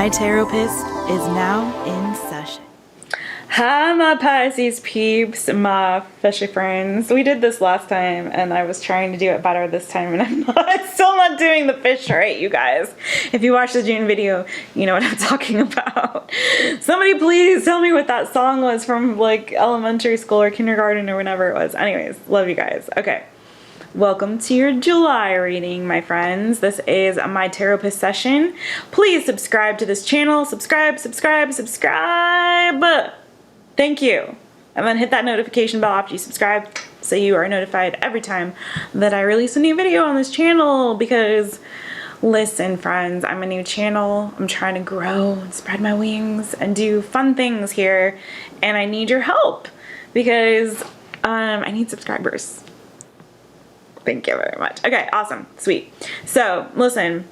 My Taropist is now in session. Hi, my Pisces peeps, my fishy friends. We did this last time, and I was trying to do it better this time, and I'm still not doing the fish right, you guys. If you watched the June video, you know what I'm talking about. Somebody please tell me what that song was from, like, elementary school or kindergarten or whenever it was. Anyways, love you guys. Okay. Welcome to your July reading, my friends. This is my Taropist session. Please subscribe to this channel. Subscribe. Thank you. And then hit that notification bell after you subscribe so you are notified every time that I release a new video on this channel. Because, listen, friends, I'm a new channel. I'm trying to grow and spread my wings and do fun things here. And I need your help because I need subscribers. Thank you very much. Okay, awesome. Sweet. So, listen,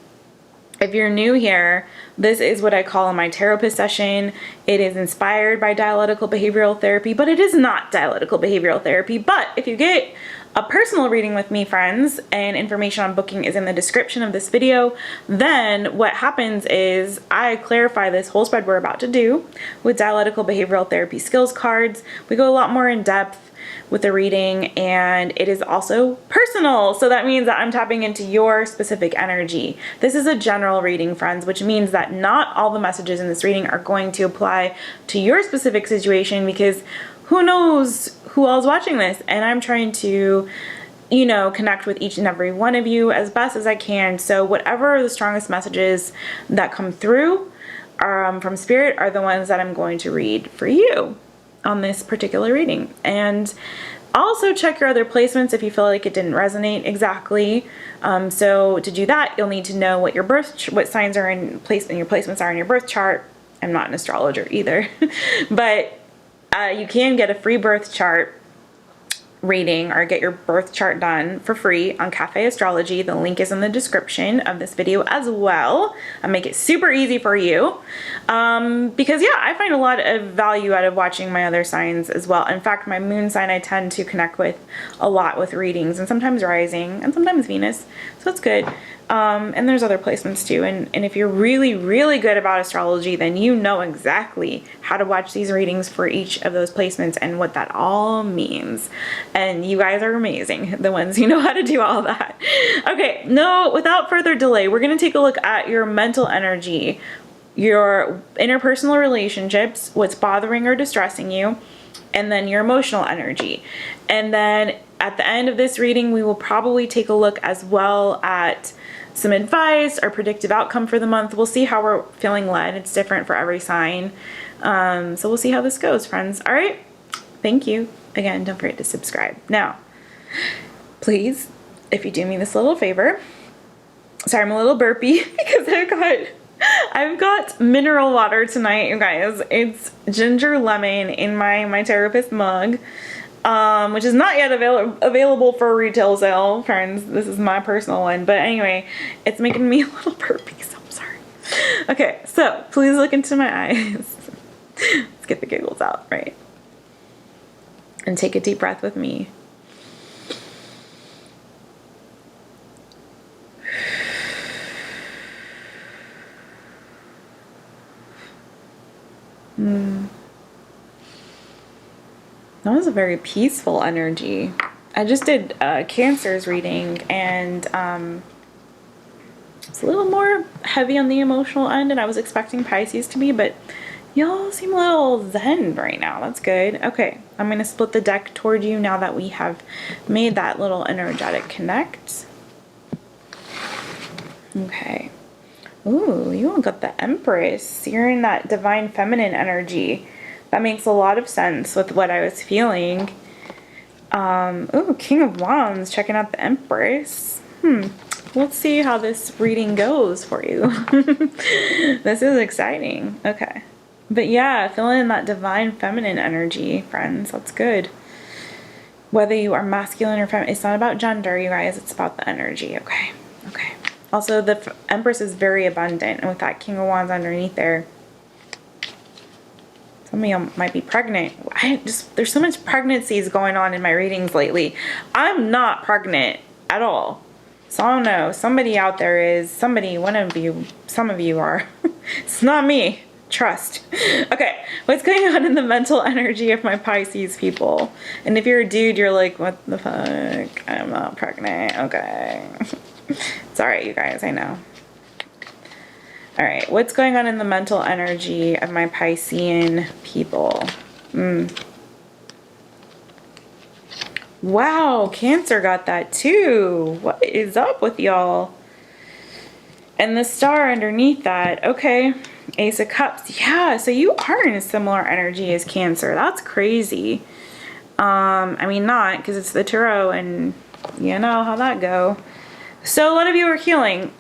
if you're new here, this is what I call my Taropist session. It is inspired by dialectical behavioral therapy, but it is not dialectical behavioral therapy. But if you get a personal reading with me, friends, and information on booking is in the description of this video, then what happens is I clarify this whole spread we're about to do with dialectical behavioral therapy skills cards. We go a lot more in depth with the reading, and it is also personal. So that means that I'm tapping into your specific energy. This is a general reading, friends, which means that not all the messages in this reading are going to apply to your specific situation, because who knows who else is watching this, and I'm trying to, you know, connect with each and every one of you as best as I can. So whatever the strongest messages that come through from Spirit are the ones that I'm going to read for you on this particular reading. And also check your other placements if you feel like it didn't resonate exactly. So to do that, you'll need to know what your what signs are in place and your placements are in your birth chart. I'm not an astrologer either, but you can get a free birth chart reading or get your birth chart done for free on Cafe Astrology. The link is in the description of this video as well. I make it super easy for you because yeah, I find a lot of value out of watching my other signs as well. In fact, my moon sign I tend to connect with a lot with readings, and sometimes rising and sometimes Venus, so it's good. And there's other placements too, and if you're really good about astrology, then you know exactly how to watch these readings for each of those placements and what that all means. And you guys are amazing, the ones who know how to do all that. Okay, without further delay, we're going to take a look at your mental energy, your interpersonal relationships, what's bothering or distressing you, and then your emotional energy. And then at the end of this reading, we will probably take a look as well at some advice or predictive outcome for the month. We'll see how we're feeling led. It's different for every sign. So we'll see how this goes, friends. All right. Thank you. Again, don't forget to subscribe. Now, please, if you do me this little favor, sorry, I'm a little burpy because I've got mineral water tonight, you guys. It's ginger lemon in my Taropist mug. Which is not yet available for retail sale, friends. This is my personal one. But anyway, it's making me a little burpy, so I'm sorry. Okay, so please look into my eyes. Let's get the giggles out, right? And take a deep breath with me. That was a very peaceful energy. I just did Cancer's reading, and it's a little more heavy on the emotional end, and I was expecting Pisces to be, but y'all seem a little zen right now. That's good. Okay, I'm going to split the deck toward you now that we have made that little energetic connect. Okay. Ooh, you all got the Empress. You're in that divine feminine energy. That makes a lot of sense with what I was feeling. Ooh, King of Wands, checking out the Empress. Let's see how this reading goes for you. This is exciting. Okay. But yeah, feeling that divine feminine energy, friends. That's good. Whether you are masculine or feminine, it's not about gender, you guys. It's about the energy. Okay. Okay. Also, the Empress is very abundant, and with that King of Wands underneath there, some of you might be pregnant. There's so much pregnancies going on in my readings lately. I'm not pregnant at all. So I don't know, somebody out there is, somebody, one of you, some of you are. It's not me. Trust. Okay, what's going on in the mental energy of my Pisces people? And if you're a dude, you're like, what the fuck? I'm not pregnant. Okay. It's alright, you guys, I know. Alright, what's going on in the mental energy of my Piscean people? Wow, Cancer got that too. What is up with y'all? And the star underneath that. Okay, Ace of Cups. Yeah, so you are in a similar energy as Cancer. That's crazy. I mean, not, because it's the Tarot and you know how that go. So a lot of you are healing.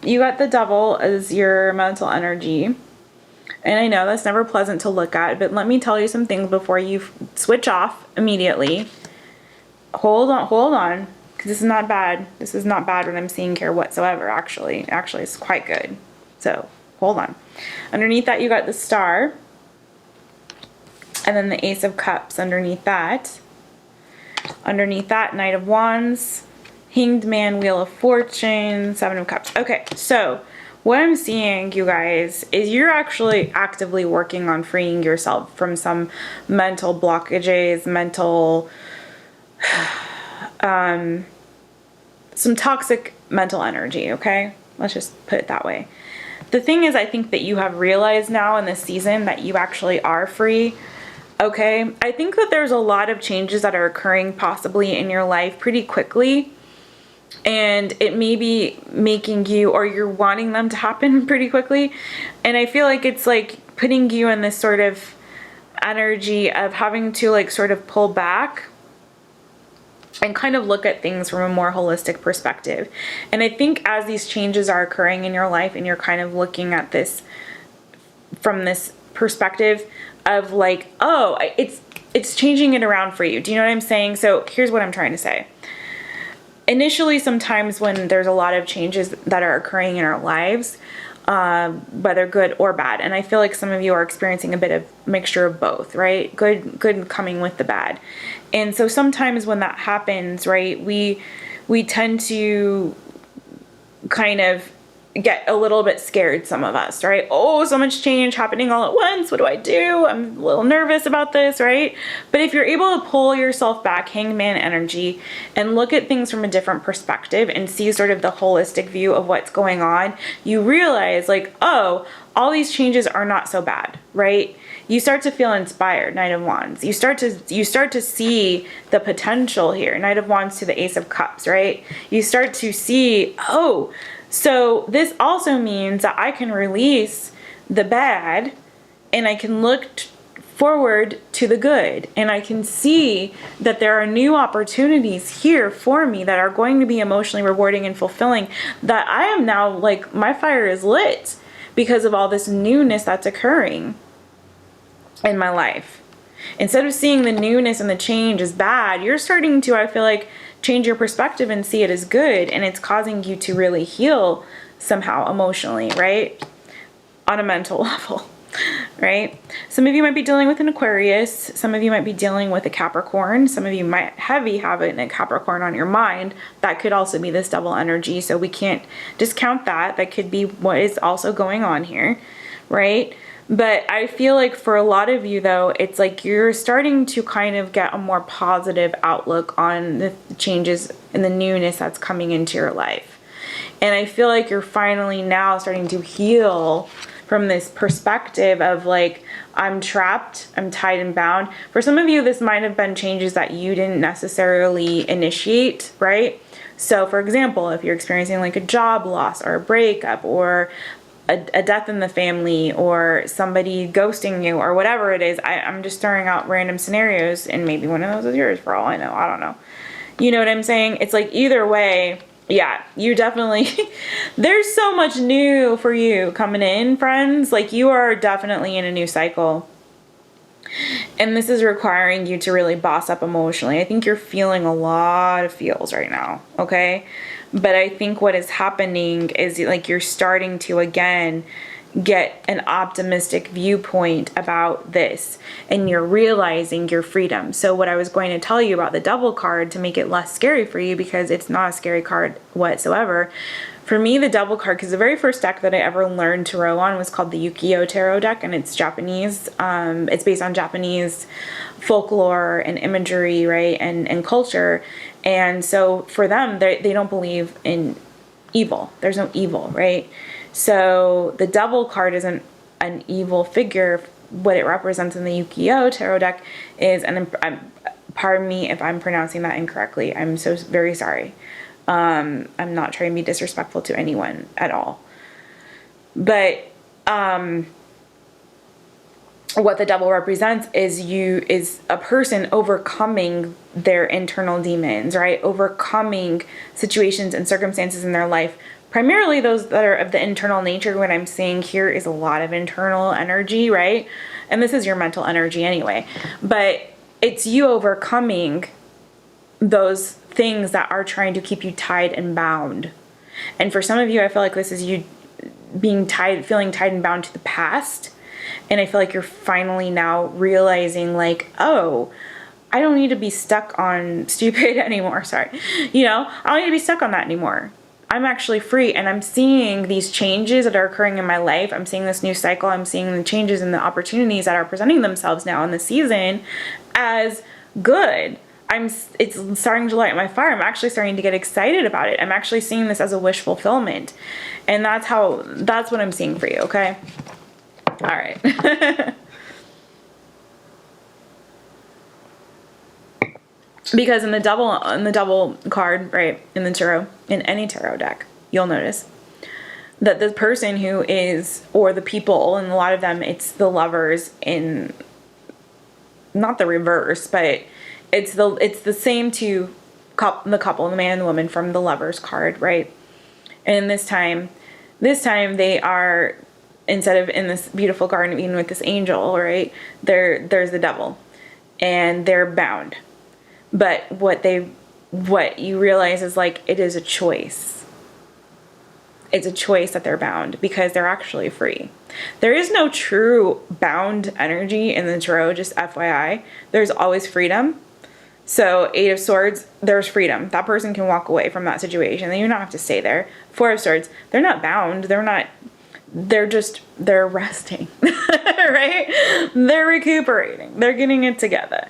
You got the Devil as your mental energy. And I know that's never pleasant to look at, but let me tell you some things before you switch off immediately. Hold on, because this is not bad. This is not bad what I'm seeing here whatsoever, actually. Actually, it's quite good. So, hold on. Underneath that, you got the Star. And then the Ace of Cups underneath that. Underneath that, Knight of Wands, Hanged Man, Wheel of Fortune, Seven of Cups. Okay, so what I'm seeing, you guys, is you're actually actively working on freeing yourself from some mental blockages, some toxic mental energy, okay? Let's just put it that way. The thing is, I think that you have realized now in this season that you actually are free, okay? I think that there's a lot of changes that are occurring possibly in your life pretty quickly, and it may be making you, or you're wanting them to happen pretty quickly, and I feel like it's like putting you in this sort of energy of having to like sort of pull back and kind of look at things from a more holistic perspective. And I think as these changes are occurring in your life and you're kind of looking at this from this perspective of like, oh, it's changing it around for you. Do you know what I'm saying? So here's what I'm trying to say. Initially, sometimes when there's a lot of changes that are occurring in our lives, whether good or bad, and I feel like some of you are experiencing a bit of mixture of both, right? Good coming with the bad. And so sometimes when that happens, right, we tend to kind of get a little bit scared, some of us, right? Oh, so much change happening all at once. What do I do? I'm a little nervous about this, right? But if you're able to pull yourself back, hangman energy, and look at things from a different perspective and see sort of the holistic view of what's going on, you realize like, oh, all these changes are not so bad, right? You start to feel inspired, Knight of Wands. You start to see the potential here, Knight of Wands to the Ace of Cups, right? You start to see, oh, so this also means that I can release the bad and I can look forward to the good, and I can see that there are new opportunities here for me that are going to be emotionally rewarding and fulfilling, that I am now like, my fire is lit because of all this newness that's occurring in my life. Instead of seeing the newness and the change as bad, you're starting to, I feel like, change your perspective and see it as good, and it's causing you to really heal somehow emotionally, right? On a mental level, right? Some of you might be dealing with an Aquarius, some of you might be dealing with a Capricorn, some of you might have a Capricorn on your mind. That could also be this double energy, so we can't discount that. That could be what is also going on here, right? But I feel like for a lot of you though, it's like you're starting to kind of get a more positive outlook on the changes and the newness that's coming into your life. And I feel like you're finally now starting to heal from this perspective of like, I'm trapped, I'm tied and bound. For some of you, this might have been changes that you didn't necessarily initiate, right? So for example, if you're experiencing like a job loss or a breakup or a death in the family or somebody ghosting you or whatever it is, I'm just throwing out random scenarios, and maybe one of those is yours for all I know. I don't know. You know what I'm saying? It's like either way, yeah, you definitely, there's so much new for you coming in, friends. Like you are definitely in a new cycle. And this is requiring you to really boss up emotionally. I think you're feeling a lot of feels right now, okay? But I think what is happening is like you're starting to, again, get an optimistic viewpoint about this, and you're realizing your freedom. So what I was going to tell you about the Devil card, to make it less scary for you, because it's not a scary card whatsoever. For me, the Devil card, because the very first deck that I ever learned tarot on was called the Ukiyo Tarot deck, and it's Japanese. It's based on Japanese folklore and imagery, right, and culture. And so for them, they don't believe in evil. There's no evil, right? So the Devil card isn't an evil figure. What it represents in the Ukiyo Tarot deck is, and pardon me if I'm pronouncing that incorrectly. I'm so very sorry. I'm not trying to be disrespectful to anyone at all. But what the Devil represents is a person overcoming their internal demons, right? Overcoming situations and circumstances in their life, primarily those that are of the internal nature. What I'm seeing here is a lot of internal energy, right? And this is your mental energy anyway. But it's you overcoming those things that are trying to keep you tied and bound. And for some of you, I feel like this is you being tied, feeling tied and bound to the past. And I feel like you're finally now realizing, like, oh, I don't need to be stuck on stupid anymore. Sorry. I don't need to be stuck on that anymore. I'm actually free, and I'm seeing these changes that are occurring in my life. I'm seeing this new cycle. I'm seeing the changes and the opportunities that are presenting themselves now in the season as good. It's starting to light my fire. I'm actually starting to get excited about it. I'm actually seeing this as a wish fulfillment. And that's what I'm seeing for you, okay? All right. Because in the Devil card, right, in the tarot, in any tarot deck, you'll notice that the person who is, or the people, and a lot of them, it's the Lovers in, not the reverse, but it's the same to the couple, the man and the woman from the Lovers card, right? And this time they are, instead of in this beautiful Garden of Eden with this angel, right, there's the Devil, and they're bound. But what you realize is, like, it is a choice. It's a choice that they're bound, because they're actually free. There is no true bound energy in the tarot, just FYI. There's always freedom. So 8 of Swords, there's freedom. That person can walk away from that situation. They do not have to stay there. 4 of Swords, they're not bound. They're resting, right? They're recuperating. They're getting it together.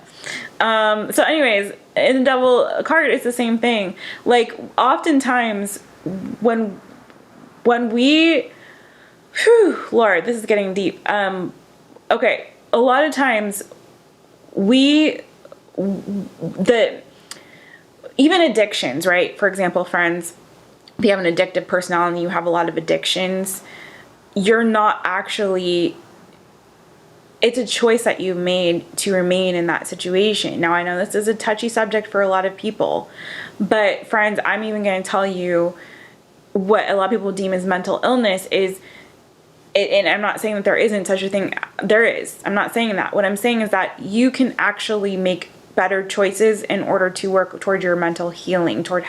So anyways, in the Devil card, it's the same thing. Like, oftentimes when we, Lord, this is getting deep. Okay. A lot of times even addictions, right? For example, friends, if you have an addictive personality, you have a lot of addictions, you're not actually, it's a choice that you made to remain in that situation. Now, I know this is a touchy subject for a lot of people, but friends, I'm even going to tell you what a lot of people deem as mental illness is. And I'm not saying that there isn't such a thing. There is. I'm not saying that. What I'm saying is that you can actually make better choices in order to work toward your mental healing, toward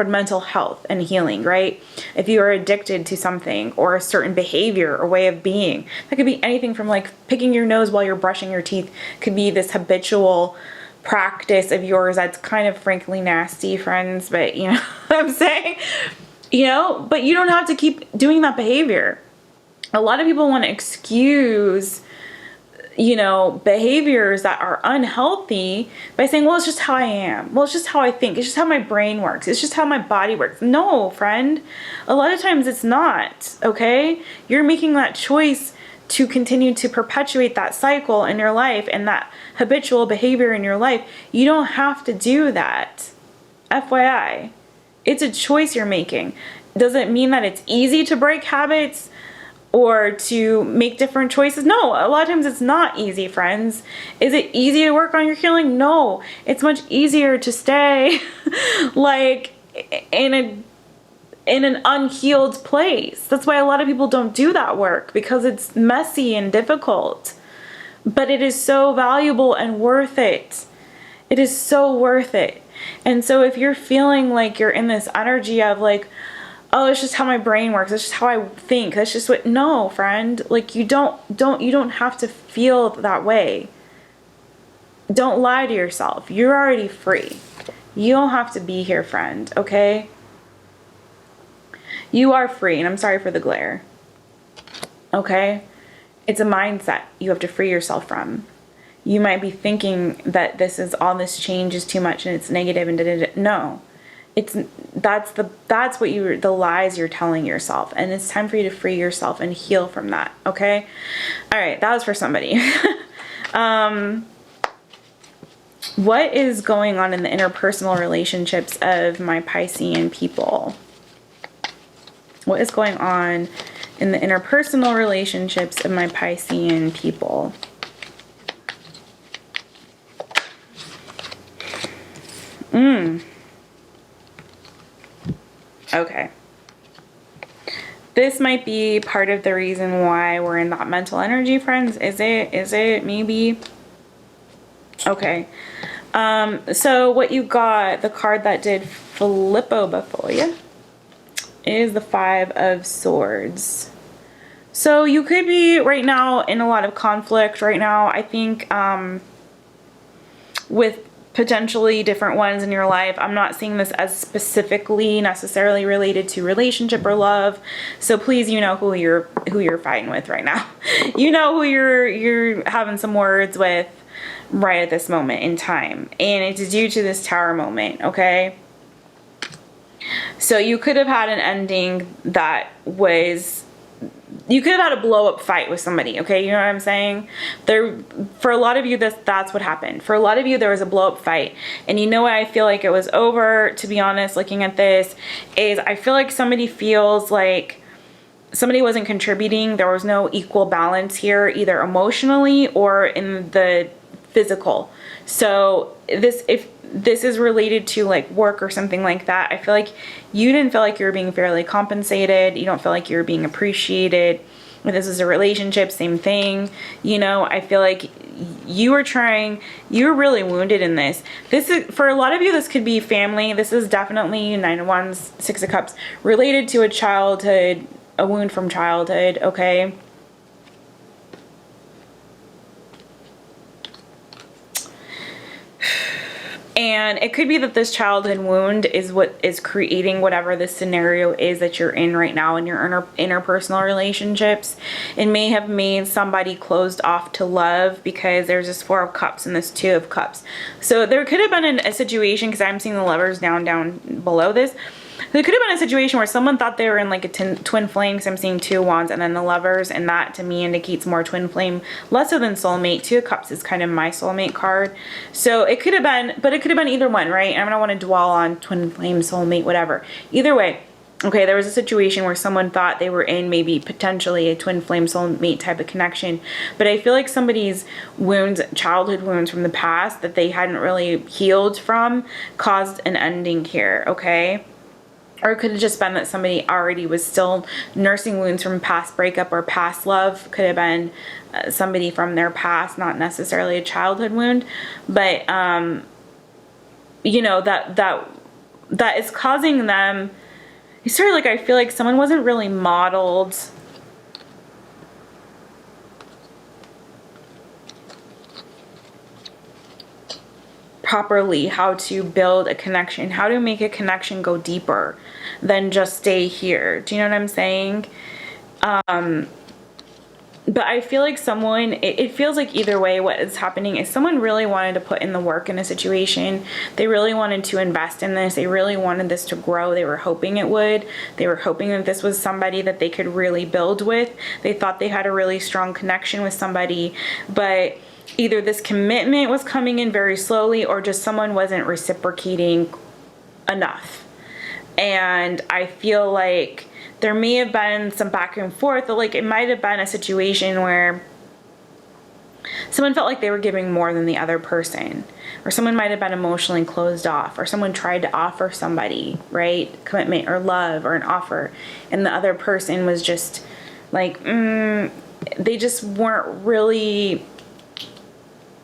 mental health and healing, right? If you are addicted to something or a certain behavior or way of being, that could be anything from, like, picking your nose while you're brushing your teeth, could be this habitual practice of yours that's kind of frankly nasty, friends, but you know what I'm saying? But you don't have to keep doing that behavior. A lot of people want to excuse behaviors that are unhealthy by saying, well, it's just how I am. Well, it's just how I think. It's just how my brain works. It's just how my body works. No, friend. A lot of times it's not, okay? You're making that choice to continue to perpetuate that cycle in your life and that habitual behavior in your life. You don't have to do that. FYI. It's a choice you're making. Does it mean that it's easy to break habits or to make different choices? No, a lot of times it's not easy, friends. Is it easy to work on your healing? No, it's much easier to stay like in an unhealed place. That's why a lot of people don't do that work, because it's messy and difficult. But it is so valuable and worth it. It is so worth it. And so if you're feeling like you're in this energy of like, oh, it's just how my brain works. It's just how I think. That's just what, no, friend. Like, you don't have to feel that way. Don't lie to yourself. You're already free. You don't have to be here, friend, okay? You are free, and I'm sorry for the glare. Okay? It's a mindset you have to free yourself from. You might be thinking that all this change is too much and it's negative and da-da-da. No. That's the lies you're telling yourself, and it's time for you to free yourself and heal from that, okay? All right, that was for somebody. What is going on in the interpersonal relationships of my Piscean people? What is going on in the interpersonal relationships of my Piscean people? Okay. This might be part of the reason why we're in that mental energy, friends. Is it? Maybe? Okay. So what you got, the card that did Filippo before you, is the Five of Swords. So you could be right now in a lot of conflict right now, I think, with potentially different ones in your life. I'm not seeing this as specifically necessarily related to relationship or love. So please, you know who you're fighting with right now. You know who you're having some words with right at this moment in time. And it's due to this Tower moment, okay? So you could have had an ending that was, you could have had a blow-up fight with somebody, okay? You know what I'm saying? For a lot of you, that's what happened. For a lot of you, there was a blow-up fight. And you know what I feel like it was over, to be honest, looking at this, is I feel like somebody feels like somebody wasn't contributing. There was no equal balance here, either emotionally or in the physical. So if this is related to like work or something like that, I feel like you didn't feel like you were being fairly compensated. You don't feel like you're being appreciated. If this is a relationship, same thing. You know, I feel like you're really wounded in this. This is, for a lot of you, this could be family. This is definitely Nine of Wands, Six of Cups, related to a childhood, a wound from childhood, okay? And it could be that this childhood wound is what is creating whatever the scenario is that you're in right now in your interpersonal relationships. It may have made somebody closed off to love because there's this Four of Cups and this Two of Cups. So there could have been a situation, because I'm seeing the Lovers down below this. There could have been a situation where someone thought they were in like a twin flame, because I'm seeing Two of Wands and then the Lovers, and that to me indicates more twin flame, less so than soulmate. Two of Cups is kind of my soulmate card. So it could have been, but it could have been either one, right? I don't want to dwell on twin flame, soulmate, whatever. Either way, okay, there was a situation where someone thought they were in maybe potentially a twin flame soulmate type of connection, but I feel like somebody's wounds, childhood wounds from the past that they hadn't really healed from, caused an ending here, okay? Or it could have just been that somebody already was still nursing wounds from past breakup or past love. Could have been somebody from their past, not necessarily a childhood wound. But, you know, that is causing them, it's sort of like, I feel like someone wasn't really modeled properly how to build a connection, how to make a connection go deeper than just stay here. Do you know what I'm saying? But I feel like someone, it feels like either way what is happening is someone really wanted to put in the work in a situation. They really wanted to invest in this. They really wanted this to grow. They were hoping it would. They were hoping that this was somebody that they could really build with. They thought they had a really strong connection with somebody, but either this commitment was coming in very slowly or just someone wasn't reciprocating enough. And I feel like there may have been some back and forth, like it might have been a situation where someone felt like they were giving more than the other person, or someone might have been emotionally closed off, or someone tried to offer somebody, right, commitment or love or an offer, and the other person was just like, they just weren't really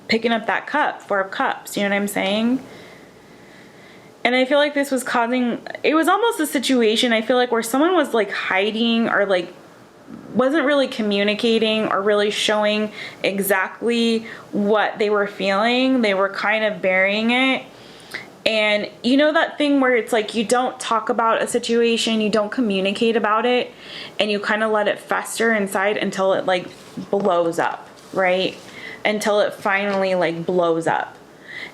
picking up that cup, Four of Cups, you know what I'm saying? And I feel like this was it was almost a situation, I feel like, where someone was like hiding or like wasn't really communicating or really showing exactly what they were feeling. They were kind of burying it. And you know that thing where it's like you don't talk about a situation, you don't communicate about it, and you kind of let it fester inside until it like blows up, right? Until it finally like blows up.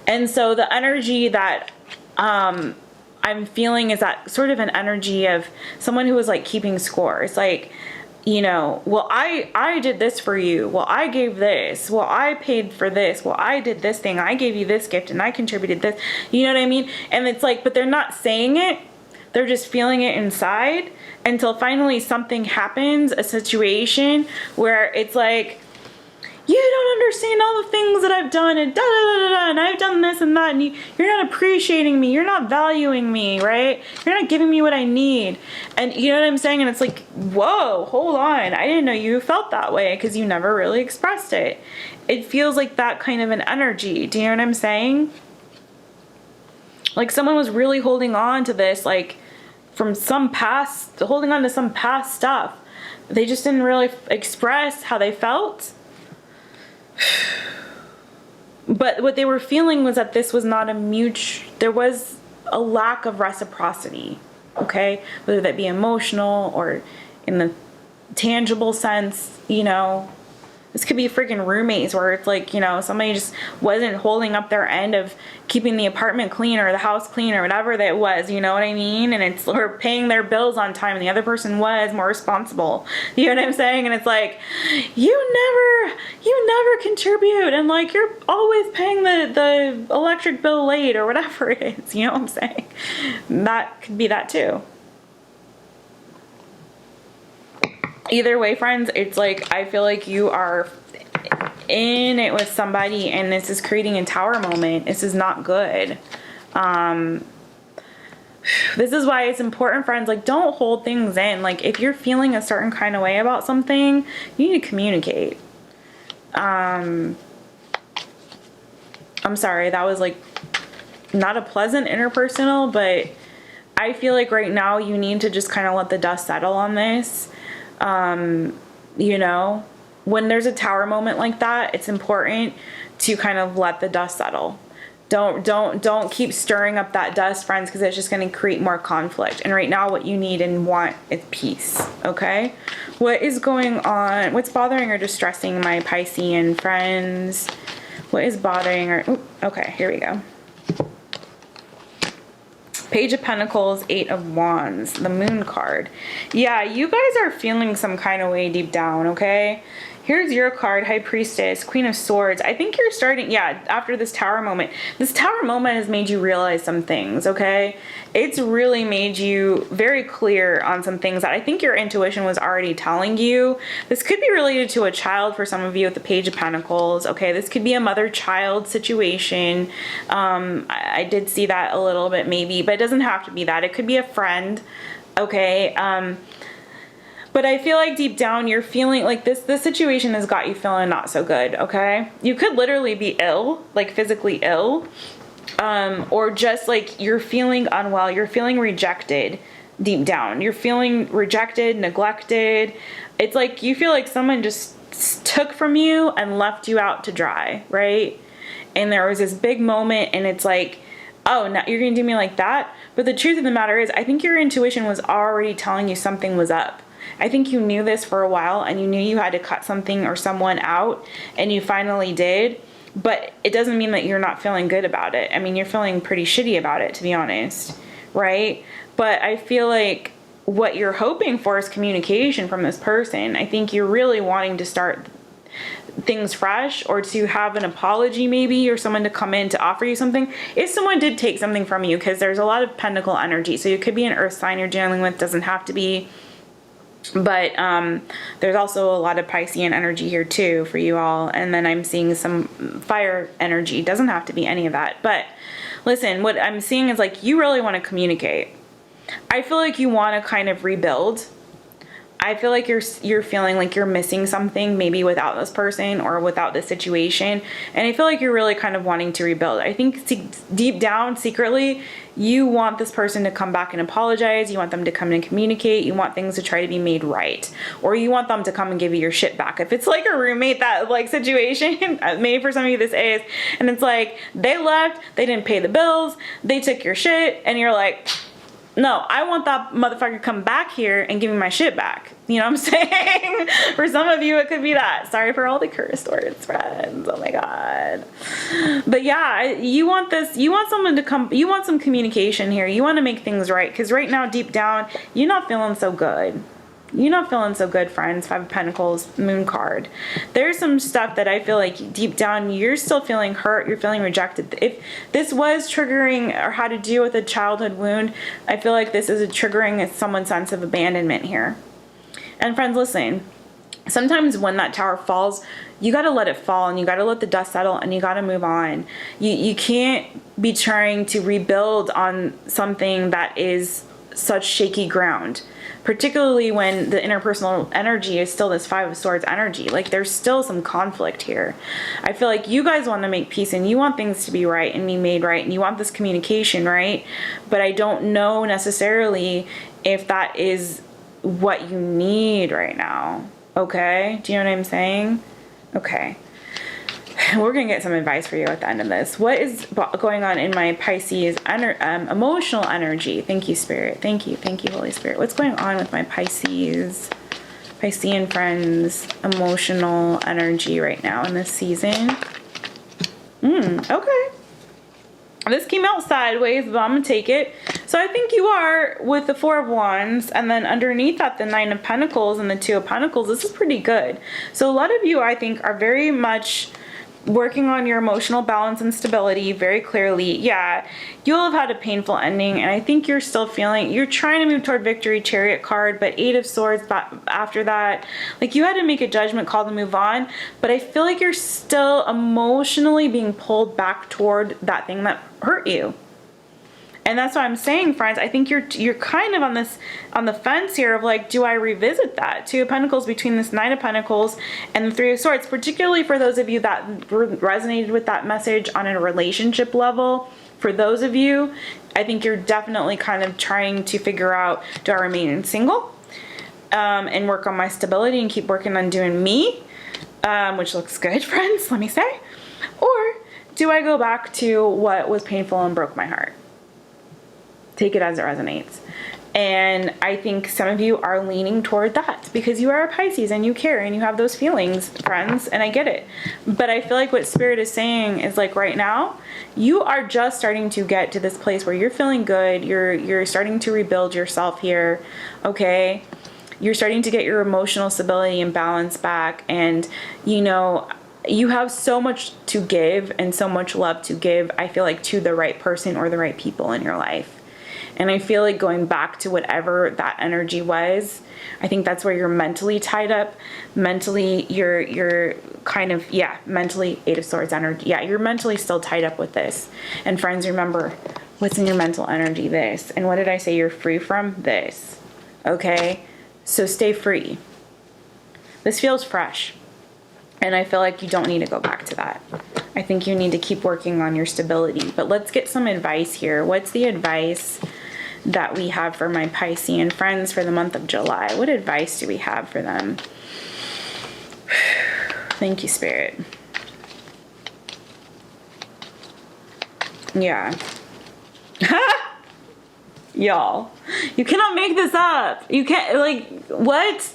And so the energy that I'm feeling is that sort of an energy of someone who was like keeping score. It's like, you know, well, I did this for you. Well, I gave this. Well, I paid for this. Well, I did this thing. I gave you this gift and I contributed this. You know what I mean? And it's like, but they're not saying it. They're just feeling it inside until finally something happens, a situation where it's like, you don't understand all the things that I've done and da da da da, and I've done this and that, and you're not appreciating me, you're not valuing me, right? You're not giving me what I need. And you know what I'm saying? And it's like, whoa, hold on, I didn't know you felt that way because you never really expressed it. It feels like that kind of an energy. Do you know what I'm saying? Like someone was really holding on to this, like from some past, holding on to some past stuff. They just didn't really express how they felt. But what they were feeling was that this was not there was a lack of reciprocity, okay? Whether that be emotional or in the tangible sense, you know. This could be freaking roommates where it's like, you know, somebody just wasn't holding up their end of keeping the apartment clean or the house clean or whatever that was, you know what I mean? And it's, or paying their bills on time and the other person was more responsible. You know what I'm saying? And it's like, you never contribute, and like you're always paying the electric bill late or whatever it is. You know what I'm saying? That could be that too. Either way, friends, it's like I feel like you are in it with somebody and this is creating a tower moment. This is not good. This is why it's important, friends, like don't hold things in. Like if you're feeling a certain kind of way about something, you need to communicate. I'm sorry, that was like not a pleasant interpersonal, but I feel like right now you need to just kind of let the dust settle on this. You know, when there's a tower moment like that, it's important to kind of let the dust settle. Don't keep stirring up that dust, friends, because it's just going to create more conflict. And right now what you need and want is peace. Okay. What is going on? What's bothering or distressing my Piscean friends? What is bothering or, okay, here we go. Page of Pentacles, Eight of Wands, the Moon card. Yeah, you guys are feeling some kind of way deep down, okay? Here's your card, High Priestess, Queen of Swords. I think you're starting, yeah, after this tower moment. This tower moment has made you realize some things, okay? It's really made you very clear on some things that I think your intuition was already telling you. This could be related to a child for some of you with the Page of Pentacles, okay? This could be a mother-child situation. I did see that a little bit maybe, but it doesn't have to be that. It could be a friend, okay? But I feel like deep down you're feeling like this situation has got you feeling not so good, okay? You could literally be ill, like physically ill, or just like you're feeling unwell, you're feeling rejected deep down. You're feeling rejected, neglected. It's like you feel like someone just took from you and left you out to dry, right? And there was this big moment and it's like, oh, now you're gonna do me like that? But the truth of the matter is, I think your intuition was already telling you something was up. I think you knew this for a while and you knew you had to cut something or someone out and you finally did, but it doesn't mean that you're not feeling good about it. I mean, you're feeling pretty shitty about it, to be honest, right? But I feel like what you're hoping for is communication from this person. I think you're really wanting to start things fresh or to have an apology maybe, or someone to come in to offer you something. If someone did take something from you, because there's a lot of pentacle energy, so it could be an earth sign you're dealing with, doesn't have to be. But there's also a lot of Piscean energy here too for you all. And then I'm seeing some fire energy. Doesn't have to be any of that. But listen, what I'm seeing is like you really want to communicate. I feel like you want to kind of rebuild. I feel like you're feeling like you're missing something, maybe without this person or without this situation. And I feel like you're really kind of wanting to rebuild. I think deep down, secretly, you want this person to come back and apologize. You want them to come and communicate. You want things to try to be made right. Or you want them to come and give you your shit back. If it's like a roommate, that like situation, maybe for some of you this is, and it's like they left, they didn't pay the bills, they took your shit, and you're like, no, I want that motherfucker to come back here and give me my shit back. You know what I'm saying? For some of you, it could be that. Sorry for all the cursed words, friends. Oh my God. But yeah, you want this, you want someone to come, you want some communication here. You want to make things right. Because right now, deep down, you're not feeling so good. You're not feeling so good, friends. 5 of Pentacles, Moon card. There's some stuff that I feel like deep down, you're still feeling hurt. You're feeling rejected. If this was triggering or had to do with a childhood wound, I feel like this is triggering someone's sense of abandonment here. And friends, listen, sometimes when that tower falls, you got to let it fall and you got to let the dust settle and you got to move on. You can't be trying to rebuild on something that is such shaky ground, particularly when the interpersonal energy is still this 5 of Swords energy. Like there's still some conflict here. I feel like you guys want to make peace and you want things to be right and be made right and you want this communication right, but I don't know necessarily if that is what you need right now. Okay, do you know what I'm saying? Okay, we're gonna get some advice for you at the end of this. What is going on in my Pisces emotional energy? Thank you, Spirit. Thank you, Holy Spirit. What's going on with my Piscean friends emotional energy right now in this season? Okay, this came out sideways, but I'm gonna take it. So I think you are with the 4 of Wands, and then underneath that, the 9 of Pentacles and the 2 of Pentacles. This is pretty good. So a lot of you, I think, are very much working on your emotional balance and stability very clearly. Yeah, you'll have had a painful ending, and I think you're still feeling, you're trying to move toward victory, Chariot card, but 8 of Swords after that, like you had to make a judgment call to move on, but I feel like you're still emotionally being pulled back toward that thing that hurt you. And that's what I'm saying, friends. I think you're kind of on the fence here of like, do I revisit that? 2 of Pentacles between this 9 of Pentacles and the 3 of Swords, particularly for those of you that resonated with that message on a relationship level. For those of you, I think you're definitely kind of trying to figure out, do I remain single and work on my stability and keep working on doing me, which looks good, friends, let me say. Or do I go back to what was painful and broke my heart? Take it as it resonates. And I think some of you are leaning toward that because you are a Pisces and you care and you have those feelings, friends, and I get it. But I feel like what Spirit is saying is like right now, you are just starting to get to this place where you're feeling good. You're starting to rebuild yourself here, okay? You're starting to get your emotional stability and balance back, and you know, you have so much to give and so much love to give, I feel like, to the right person or the right people in your life. And I feel like going back to whatever that energy was, I think that's where you're mentally tied up. Mentally, you're kind of, yeah, mentally, 8 of Swords energy. Yeah, you're mentally still tied up with this. And friends, remember, what's in your mental energy? This. And what did I say you're free from? This. Okay? So stay free. This feels fresh. And I feel like you don't need to go back to that. I think you need to keep working on your stability. But let's get some advice here. What's the advice that we have for my Piscean friends for the month of July? What advice do we have for them? Thank you, Spirit. Yeah. Y'all, you cannot make this up. You can't, like, what?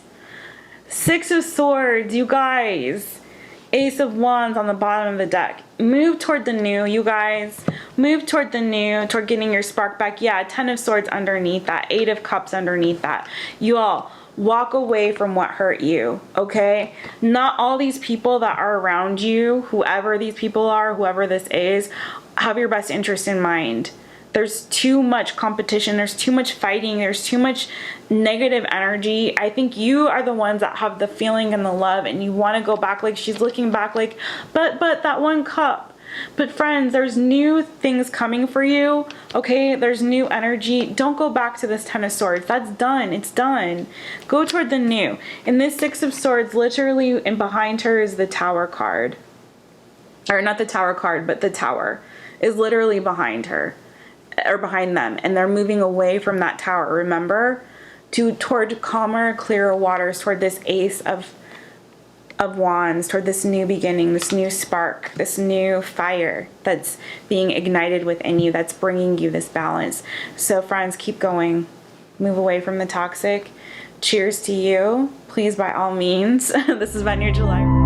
6 of Swords, you guys. Ace of Wands on the bottom of the deck. Move toward the new, you guys. Move toward the new, toward getting your spark back. Yeah, 10 of Swords underneath that. 8 of Cups underneath that. You all, walk away from what hurt you, okay? Not all these people that are around you, whoever these people are, whoever this is, have your best interest in mind. There's too much competition. There's too much fighting. There's too much negative energy. I think you are the ones that have the feeling and the love, and you want to go back. Like she's looking back like, but that one cup. But friends, there's new things coming for you, okay? There's new energy. Don't go back to this Ten of Swords. That's done. It's done. Go toward the new. In this Six of Swords, literally, and behind her is the Tower card. Or not the Tower card, but the Tower is literally behind her, or behind them. And they're moving away from that tower, remember? Toward calmer, clearer waters, toward this Ace of Wands, toward this new beginning, this new spark, this new fire that's being ignited within you, that's bringing you this balance. So friends, keep going. Move away from the toxic. Cheers to you. Please, by all means. This has been your July.